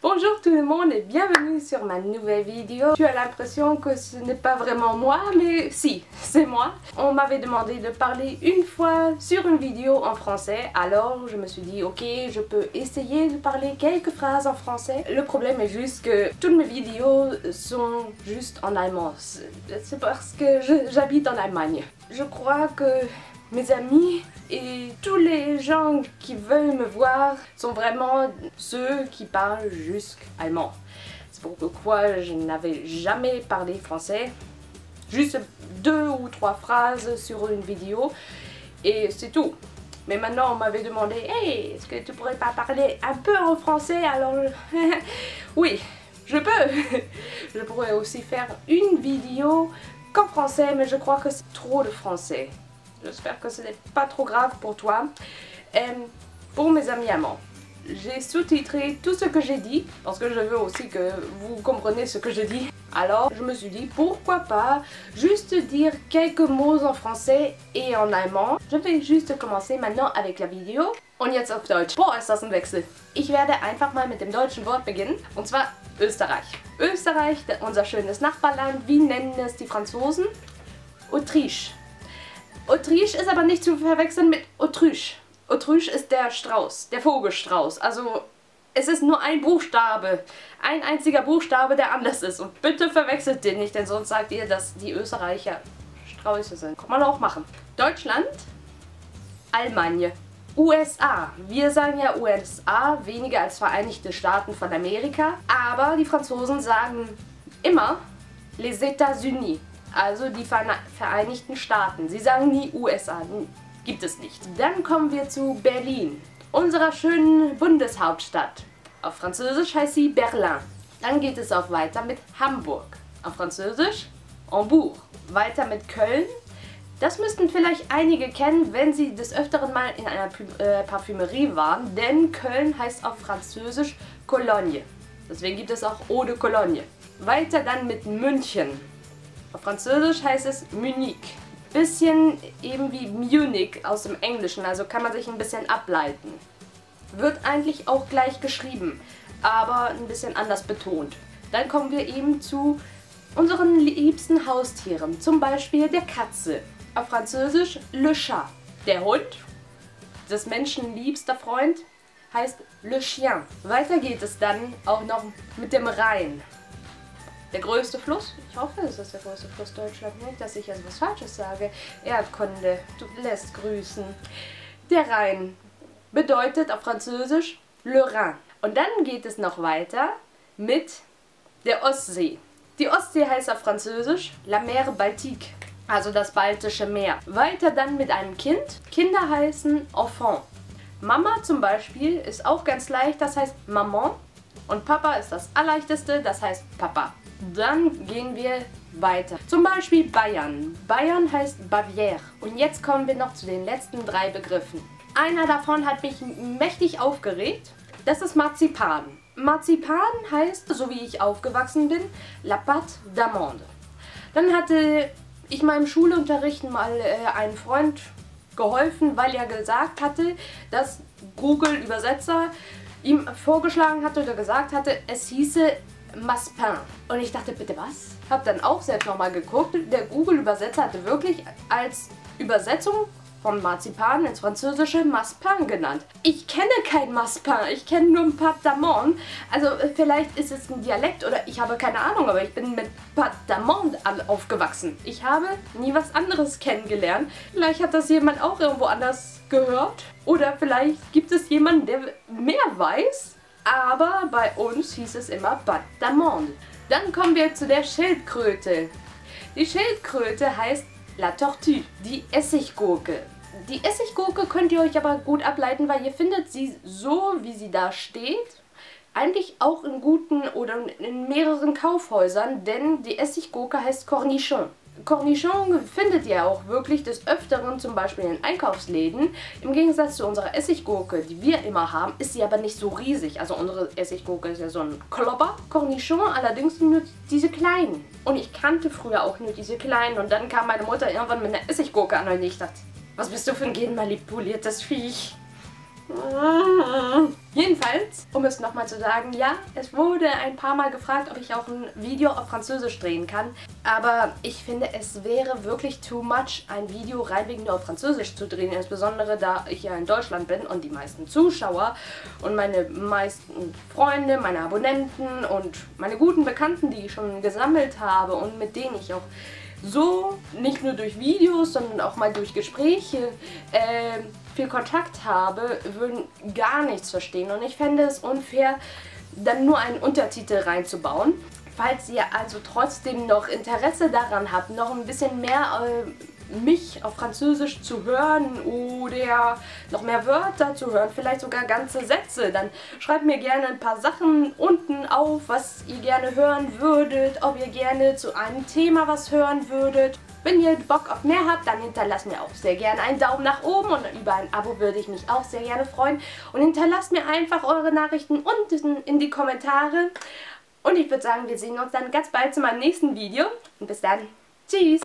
Bonjour tout le monde et bienvenue sur ma nouvelle vidéo. Tu as l'impression que ce n'est pas vraiment moi, mais si, c'est moi. On m'avait demandé de parler une fois sur une vidéo en français, alors je me suis dit ok, je peux essayer de parler quelques phrases en français. Le problème est juste que toutes mes vidéos sont juste en allemand. C'est parce que j'habite en Allemagne. Je crois que mes amis et tous les gens qui veulent me voir sont vraiment ceux qui parlent juste allemand. C'est pourquoi je n'avais jamais parlé français. Juste 2 ou 3 phrases sur une vidéo et c'est tout. Mais maintenant on m'avait demandé « Hey, est-ce que tu pourrais pas parler un peu en français ?» Alors oui, je peux. Je pourrais aussi faire une vidéo qu'en français, mais je crois que c'est trop de français. J'espère que ce n'est pas trop grave pour toi. Pour mes amis allemands, j'ai sous-titré tout ce que j'ai dit, parce que je veux aussi que vous compreniez ce que je dis. Alors, je me suis dit, pourquoi pas juste dire quelques mots en français et en allemand. Je vais juste commencer maintenant avec la Video. Und jetzt auf Deutsch. Boah, ist das ein Wechsel. Ich werde einfach mal mit dem deutschen Wort beginnen, und zwar Österreich. Österreich, unser schönes Nachbarland, wie nennen es die Franzosen? Autriche. Autriche ist aber nicht zu verwechseln mit Autruche. Autruche ist der Strauß, der Vogelstrauß. Also es ist nur ein Buchstabe, ein einziger Buchstabe, der anders ist. Und bitte verwechselt den nicht, denn sonst sagt ihr, dass die Österreicher Sträuße sind. Kann man auch machen. Deutschland, Allemagne. USA. Wir sagen ja USA, weniger als Vereinigte Staaten von Amerika. Aber die Franzosen sagen immer les États-Unis. Also die Vereinigten Staaten. Sie sagen nie USA, gibt es nicht. Dann kommen wir zu Berlin, unserer schönen Bundeshauptstadt. Auf Französisch heißt sie Berlin. Dann geht es auch weiter mit Hamburg. Auf Französisch Hambourg. Weiter mit Köln. Das müssten vielleicht einige kennen, wenn sie des Öfteren mal in einer Parfümerie waren, denn Köln heißt auf Französisch Cologne. Deswegen gibt es auch Eau de Cologne. Weiter dann mit München. Auf Französisch heißt es Munich. Bisschen eben wie Munich aus dem Englischen, also kann man sich ein bisschen ableiten. Wird eigentlich auch gleich geschrieben, aber ein bisschen anders betont. Dann kommen wir eben zu unseren liebsten Haustieren, zum Beispiel der Katze. Auf Französisch le chat. Der Hund, des Menschen liebster Freund, heißt le chien. Weiter geht es dann auch noch mit dem Rhein. Der größte Fluss, ich hoffe, es ist der größte Fluss Deutschlands, nicht, dass ich jetzt was Falsches sage. Erdkunde, du lässt grüßen. Der Rhein bedeutet auf Französisch le Rhin. Und dann geht es noch weiter mit der Ostsee. Die Ostsee heißt auf Französisch la mer Baltique, also das Baltische Meer. Weiter dann mit einem Kind. Kinder heißen enfant. Mama zum Beispiel ist auch ganz leicht, das heißt Maman. Und Papa ist das Allerleichteste, das heißt Papa. Dann gehen wir weiter. Zum Beispiel Bayern. Bayern heißt Bavière. Und jetzt kommen wir noch zu den letzten 3 Begriffen. Einer davon hat mich mächtig aufgeregt. Das ist Marzipan. Marzipan heißt, so wie ich aufgewachsen bin, la pâte d'amande. Dann hatte ich meinem Schulunterricht mal einen Freund geholfen, weil er gesagt hatte, dass Google-Übersetzer ihm vorgeschlagen hatte oder gesagt hatte, es hieße Maspin. Und ich dachte, bitte was? Hab dann auch selbst nochmal geguckt. Der Google-Übersetzer hatte wirklich als Übersetzung von Marzipan ins Französische Maspin genannt. Ich kenne kein Maspin, ich kenne nur Pâte d'amande. Also vielleicht ist es ein Dialekt oder ich habe keine Ahnung, aber ich bin mit Pâte d'amande aufgewachsen. Ich habe nie was anderes kennengelernt. Vielleicht hat das jemand auch irgendwo anders gehört. Oder vielleicht gibt es jemanden, der mehr weiß. Aber bei uns hieß es immer Pâte d'amande. Dann kommen wir zu der Schildkröte. Die Schildkröte heißt la tortue, die Essiggurke. Die Essiggurke könnt ihr euch aber gut ableiten, weil ihr findet sie so, wie sie da steht, eigentlich auch in guten oder in mehreren Kaufhäusern, denn die Essiggurke heißt Cornichon. Cornichon findet ihr auch wirklich des Öfteren, zum Beispiel in Einkaufsläden. Im Gegensatz zu unserer Essiggurke, die wir immer haben, ist sie aber nicht so riesig. Also unsere Essiggurke ist ja so ein Klopper. Cornichon allerdings nur diese kleinen. Und ich kannte früher auch nur diese kleinen. Und dann kam meine Mutter irgendwann mit einer Essiggurke an und ich dachte, was bist du für ein genmanipuliertes Viech? Jedenfalls, um es nochmal zu sagen, ja, es wurde ein paar Mal gefragt, ob ich auch ein Video auf Französisch drehen kann. Aber ich finde, es wäre wirklich too much, ein Video reinweg nur auf Französisch zu drehen. Insbesondere, da ich ja in Deutschland bin und die meisten Zuschauer und meine meisten Freunde, meine Abonnenten und meine guten Bekannten, die ich schon gesammelt habe und mit denen ich auch so nicht nur durch Videos, sondern auch mal durch Gespräche viel Kontakt habe, würden gar nichts verstehen. Und ich fände es unfair, dann nur einen Untertitel reinzubauen. Falls ihr also trotzdem noch Interesse daran habt, noch ein bisschen mehr mich auf Französisch zu hören oder noch mehr Wörter zu hören, vielleicht sogar ganze Sätze, dann schreibt mir gerne ein paar Sachen unten auf, was ihr gerne hören würdet, ob ihr gerne zu einem Thema was hören würdet. Wenn ihr Bock auf mehr habt, dann hinterlasst mir auch sehr gerne einen Daumen nach oben und über ein Abo würde ich mich auch sehr gerne freuen. Und hinterlasst mir einfach eure Nachrichten unten in die Kommentare. Und ich würde sagen, wir sehen uns dann ganz bald zu meinem nächsten Video. Und bis dann, tschüss!